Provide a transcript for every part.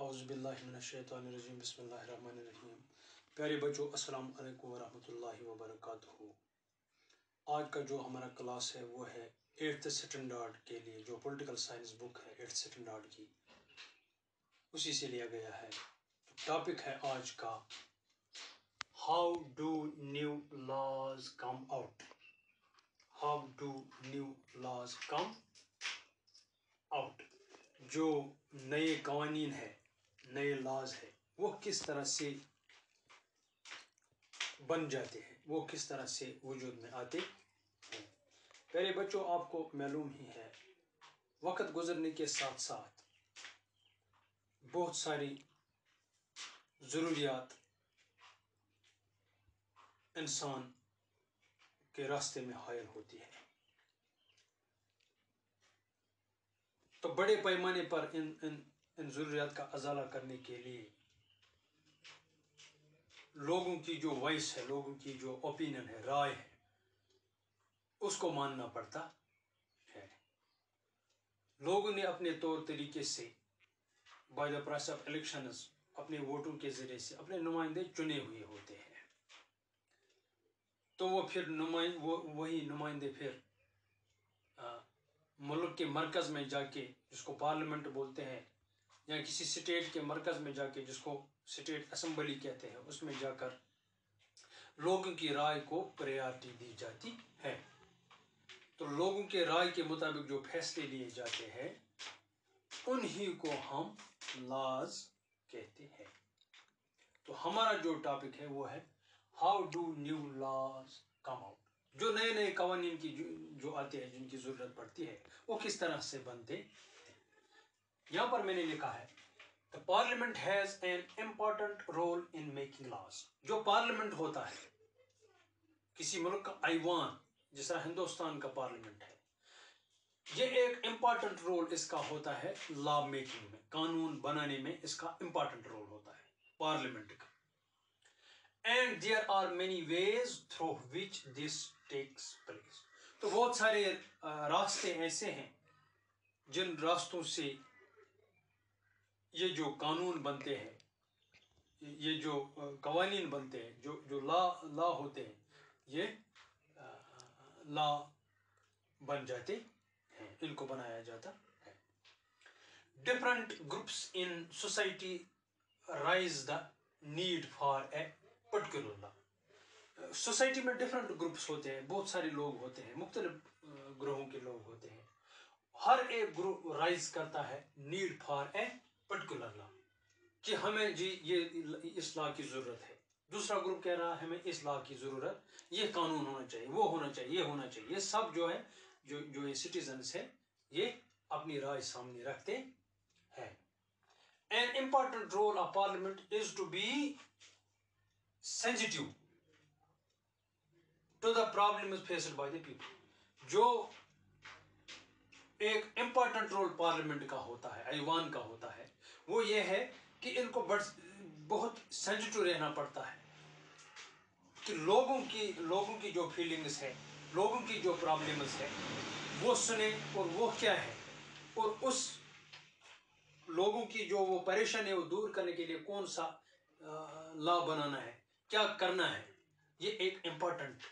औज़ुबिल्लाहिमिनश्शैतानिर्रजीम बिस्मिल्लाहिर्रहमानिर्रहीम। प्यारे बच्चों, अस्सलाम वालेकुम वरहमतुल्लाहि वबरकातुहू। आज का जो हमारा क्लास है वो है 8th स्टैंडर्ड के लिए, जो पॉलिटिकल साइंस बुक है 8th स्टैंडर्ड की, उसी से लिया गया है। टॉपिक है आज का how do new laws come out. How do new laws come out. जो नए कानून है, नए लॉज है, वो किस तरह से बन जाते हैं, वो किस तरह से वजूद में आते हैं। प्यारे बच्चों, आपको मालूम ही है, वक्त गुजरने के साथ साथ बहुत सारी ज़रूरियात इंसान के रास्ते में हायल होती है। तो बड़े पैमाने पर इन ज़रूरियात का अज़ाला करने के लिए लोगों की जो वॉइस है, लोगों की जो ओपिनियन है, राय है, उसको मानना पड़ता है। लोगों ने अपने तौर तरीके से by the process of elections अपने वोटों के ज़रिए से अपने नुमाइंदे चुने हुए होते हैं। तो वो फिर वही नुमाइंदे फिर मुल्क के मरकज़ में जाके, जिसको पार्लियामेंट बोलते हैं, या किसी स्टेट के मरकज़ में जाके, जिसको स्टेट असेंबली कहते हैं, उसमें जाकर लोगों की राय को प्रायोरिटी दी जाती है। तो लोगों के राय के मुताबिक जो फैसले लिए जाते हैं, उन्हीं को हम लॉज कहते हैं। तो हमारा जो टॉपिक है वो है how do new laws come out. जो नए नए कानून की जो आते हैं, जिनकी ज़रूरत पड़ती है, वो किस तरह से बनते हैं। यहाँ पर मैंने लिखा है the parliament has an important role in making laws. जो पार्लियामेंट होता है, किसी मुल्क का ऐवान, जिस तरह हिंदुस्तान का पार्लियामेंट है, ये एक इम्पॉर्टेंट रोल इसका होता है लॉ मेकिंग में, कानून बनाने में इसका इम्पॉर्टेंट रोल होता है पार्लियामेंट का। And there are many ways through which this takes place. तो बहुत सारे रास्ते ऐसे हैं जिन रास्तों से ये जो कानून बनते हैं, ये जो कवानीन बनते हैं, जो लॉ होते हैं, ये लॉ बन जाते हैं, इनको बनाया जाता है। Different groups in society rise the need for a particular law. Society में डिफरेंट ग्रुप्स होते हैं, बहुत सारे लोग होते हैं, मुख्तलिफ ग्रोहों के लोग होते हैं। हर एक ग्रुप राइज करता है need for a particular law, कि हमें जी ये इस लॉ की ज़रूरत है। दूसरा ग्रुप कह रहा है हमें इस लॉ की ज़रूरत, ये कानून होना चाहिए, वो होना चाहिए, ये होना चाहिए। ये सब जो है, जो ये सिटीजन्स है, ये अपनी राय सामने रखते हैं। An important role of parliament is to be sensitive to the problems faced by the people. जो एक इम्पॉर्टेंट रोल पार्लियामेंट का होता है, ऐवान का होता है, वो ये है कि इनको बहुत सेंसिटिव रहना पड़ता है कि लोगों की जो फीलिंग्स है, लोगों की जो प्रॉब्लम्स है, वो सुने, और वो क्या है, और उस लोगों की जो वो परेशानी है वो दूर करने के लिए कौन सा लॉ बनाना है, क्या करना है। ये एक इम्पॉर्टेंट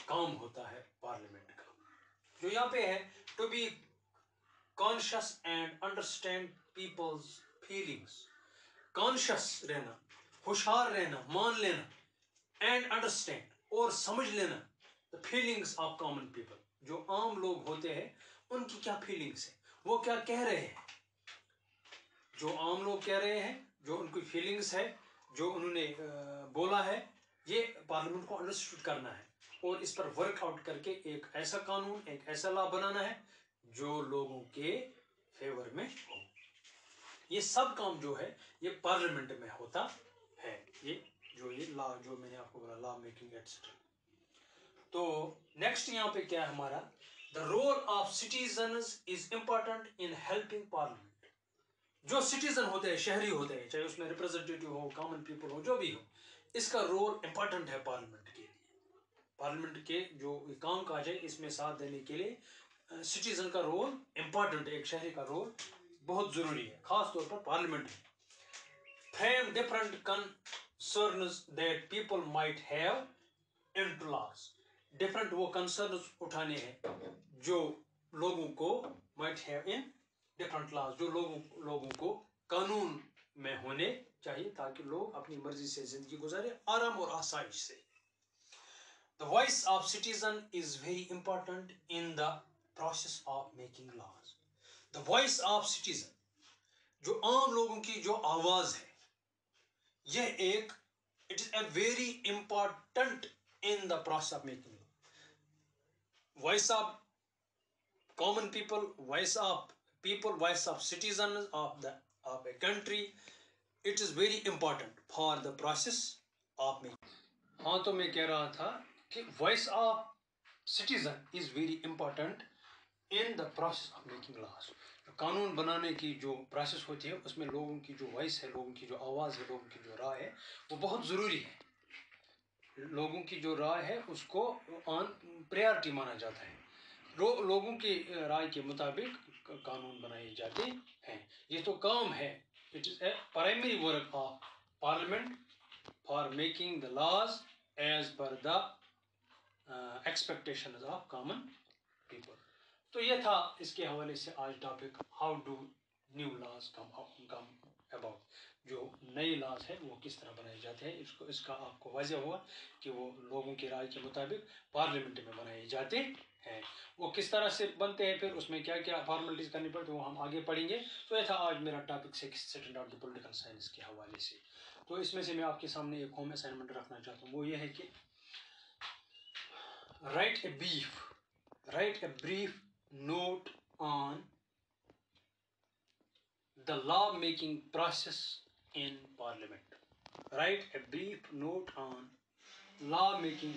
काम होता है पार्लियामेंट का। जो यहाँ पे है to be conscious and understand people's feelings. Conscious रहना, होशियार रहना, मान लेना, एंड अंडरस्टैंड, और समझ लेना the feelings of common people. जो आम लोग होते हैं, उनकी क्या फीलिंग्स है, वो क्या कह रहे हैं। जो आम लोग कह रहे हैं, जो उनकी फीलिंग्स है, जो उन्होंने बोला है, ये पार्लियामेंट को अंडरस्टूड करना है और इस पर वर्क आउट करके एक ऐसा कानून, एक ऐसा लॉ बनाना है जो लोगों के फेवर में हो। ये सब काम जो है ये पार्लियामेंट में होता है। ये लॉ जो मैंने आपको बोला, लॉ मेकिंग एटसेट्रा। तो नेक्स्ट यहाँ पे क्या है हमारा, the role of citizens is important in helping parliament. जो सिटीजन होते हैं, शहरी होते हैं, चाहे उसमें रिप्रेजेंटेटिव हो, कॉमन पीपल हो, जो भी हो, इसका रोल इंपॉर्टेंट है पार्लियामेंट के लिए। पार्लियामेंट के जो काम काज है, इसमें साथ देने के लिए सिटीजन का रोल इंपॉर्टेंट है। एक शहरी का रोल बहुत ज़रूरी है, ख़ास तौर पर पार्लियामेंट में। frame different concerns that people might have into laws. Different वो concerns उठाने हैं जो लोगों को might have in different laws, जो लोगों को कानून में होने चाहिए ताकि लोग अपनी मर्जी से जिंदगी गुजारे आराम और आसाइश से. The voice of citizen is very important in the process of making laws. The voice of citizen, जो आम लोगों की जो आवाज है, यह एक it is a very important in the process of making law. Voice of common people, voice of citizens of a country, it is very important for the process of making. हाँ तो मैं कह रहा था कि voice of citizen is very important in the process of making laws. कानून बनाने की जो प्रोसेस होती है उसमें लोगों की जो वॉइस है, लोगों की जो आवाज़ है, लोगों की जो राय है वो बहुत ज़रूरी है. लोगों की जो राय है उसको प्रायोरिटी माना जाता है. लोगों की राय के मुताबिक कानून बनाए जाते हैं. ये तो काम है. It is a primary work of parliament for making the laws as per the expectations of common people. तो ये था इसके हवाले से आज topic how do new laws come about. जो नए लॉज है वो किस तरह बनाए जाते हैं, इसका आपको वाज़ेह हुआ कि वो लोगों की राय के मुताबिक पार्लियामेंट में बनाए जाते हैं. वो किस तरह से बनते हैं, फिर उसमें क्या क्या फॉर्मेलिटीज़ करनी पड़ती है वो हम आगे पढ़ेंगे. तो ये था आज मेरा topic second of the political science के हवाले से. तो इसमें से मैं आपके सामने एक होम असाइनमेंट रखना चाहता हूँ. वो ये है कि write a brief note on the law making process in parliament. Write a brief note on law making